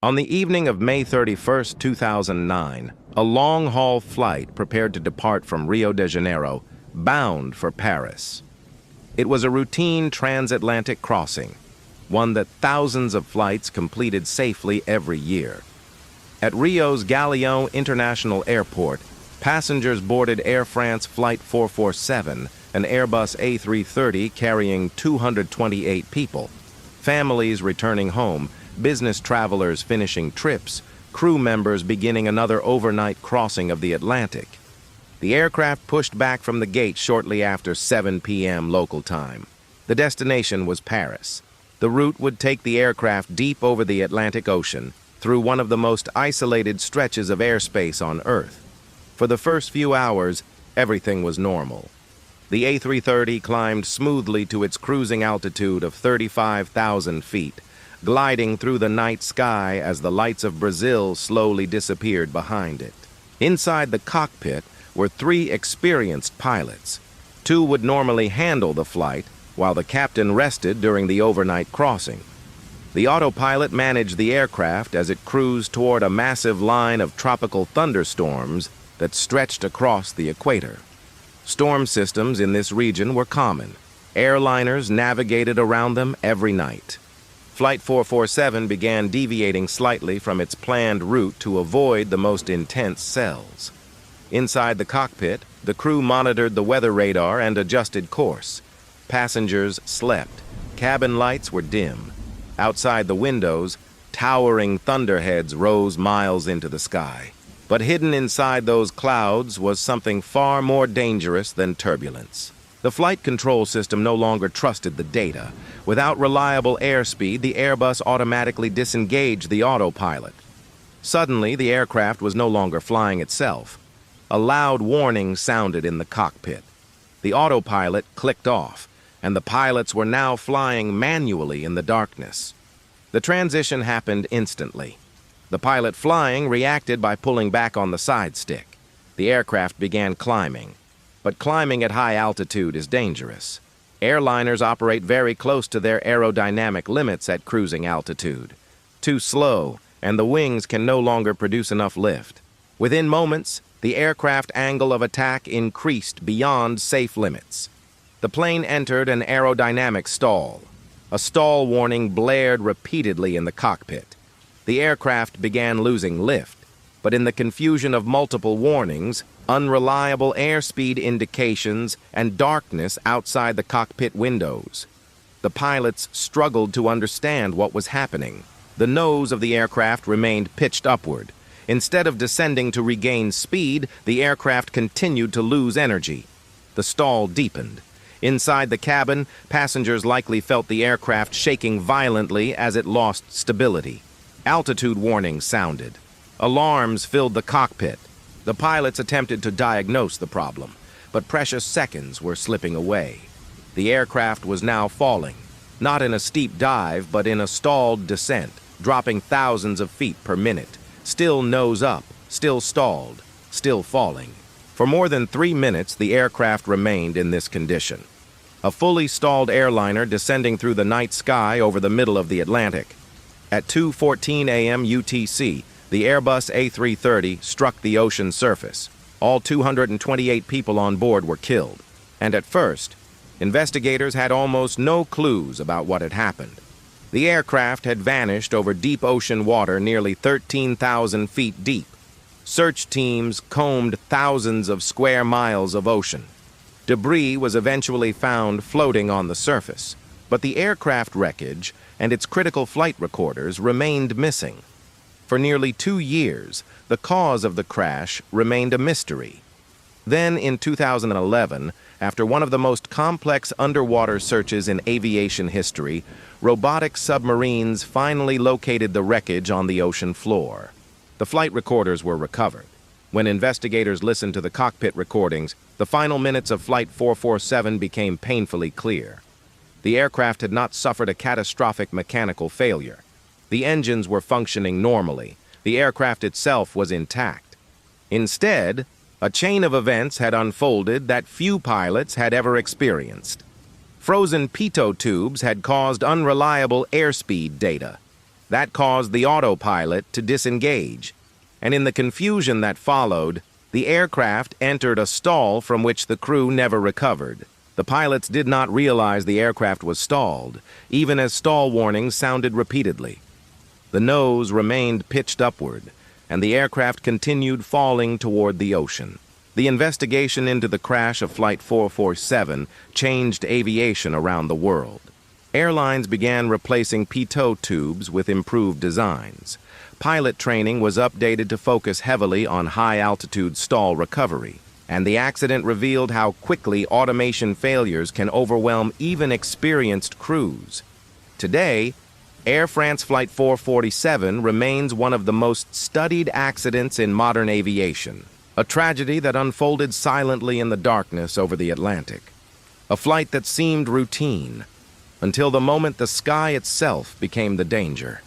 On the evening of May 31st, 2009, a long-haul flight prepared to depart from Rio de Janeiro, bound for Paris. It was a routine transatlantic crossing, one that thousands of flights completed safely every year. At Rio's Galeão International Airport, passengers boarded Air France Flight 447, an Airbus A330 carrying 228 people. Families returning home, business travelers finishing trips, crew members beginning another overnight crossing of the Atlantic. The aircraft pushed back from the gate shortly after 7 p.m. local time. The destination was Paris. The route would take the aircraft deep over the Atlantic Ocean, through one of the most isolated stretches of airspace on Earth. For the first few hours, everything was normal. The A330 climbed smoothly to its cruising altitude of 35,000 feet, gliding through the night sky as the lights of Brazil slowly disappeared behind it. Inside the cockpit were 3 experienced pilots. 2 would normally handle the flight, while the captain rested during the overnight crossing. The autopilot managed the aircraft as it cruised toward a massive line of tropical thunderstorms that stretched across the equator. Storm systems in this region were common. Airliners navigated around them every night. Flight 447 began deviating slightly from its planned route to avoid the most intense cells. Inside the cockpit, the crew monitored the weather radar and adjusted course. Passengers slept. Cabin lights were dim. Outside the windows, towering thunderheads rose miles into the sky. But hidden inside those clouds was something far more dangerous than turbulence. The flight control system no longer trusted the data. Without reliable airspeed, the Airbus automatically disengaged the autopilot. Suddenly, the aircraft was no longer flying itself. A loud warning sounded in the cockpit. The autopilot clicked off, and the pilots were now flying manually in the darkness. The transition happened instantly. The pilot flying reacted by pulling back on the side stick. The aircraft began climbing. But climbing at high altitude is dangerous. Airliners operate very close to their aerodynamic limits at cruising altitude. Too slow, and the wings can no longer produce enough lift. Within moments, the aircraft angle of attack increased beyond safe limits. The plane entered an aerodynamic stall. A stall warning blared repeatedly in the cockpit. The aircraft began losing lift, but in the confusion of multiple warnings, unreliable airspeed indications, and darkness outside the cockpit windows, the pilots struggled to understand what was happening. The nose of the aircraft remained pitched upward. Instead of descending to regain speed, the aircraft continued to lose energy. The stall deepened. Inside the cabin, passengers likely felt the aircraft shaking violently as it lost stability. Altitude warnings sounded. Alarms filled the cockpit. The pilots attempted to diagnose the problem, but precious seconds were slipping away. The aircraft was now falling, not in a steep dive, but in a stalled descent, dropping thousands of feet per minute, still nose up, still stalled, still falling. For more than 3 minutes, the aircraft remained in this condition. A fully stalled airliner descending through the night sky over the middle of the Atlantic. At 2:14 a.m. UTC, the Airbus A330 struck the ocean surface. All 228 people on board were killed. And at first, investigators had almost no clues about what had happened. The aircraft had vanished over deep ocean water nearly 13,000 feet deep. Search teams combed thousands of square miles of ocean. Debris was eventually found floating on the surface, but the aircraft wreckage and its critical flight recorders remained missing. For nearly 2 years, the cause of the crash remained a mystery. Then, in 2011, after one of the most complex underwater searches in aviation history, robotic submarines finally located the wreckage on the ocean floor. The flight recorders were recovered. When investigators listened to the cockpit recordings, the final minutes of Flight 447 became painfully clear. The aircraft had not suffered a catastrophic mechanical failure. The engines were functioning normally. The aircraft itself was intact. Instead, a chain of events had unfolded that few pilots had ever experienced. Frozen pitot tubes had caused unreliable airspeed data. That caused the autopilot to disengage, and in the confusion that followed, the aircraft entered a stall from which the crew never recovered. The pilots did not realize the aircraft was stalled, even as stall warnings sounded repeatedly. The nose remained pitched upward, and the aircraft continued falling toward the ocean. The investigation into the crash of Flight 447 changed aviation around the world. Airlines began replacing pitot tubes with improved designs. Pilot training was updated to focus heavily on high-altitude stall recovery, and the accident revealed how quickly automation failures can overwhelm even experienced crews. Today, Air France Flight 447 remains one of the most studied accidents in modern aviation, a tragedy that unfolded silently in the darkness over the Atlantic. A flight that seemed routine, until the moment the sky itself became the danger.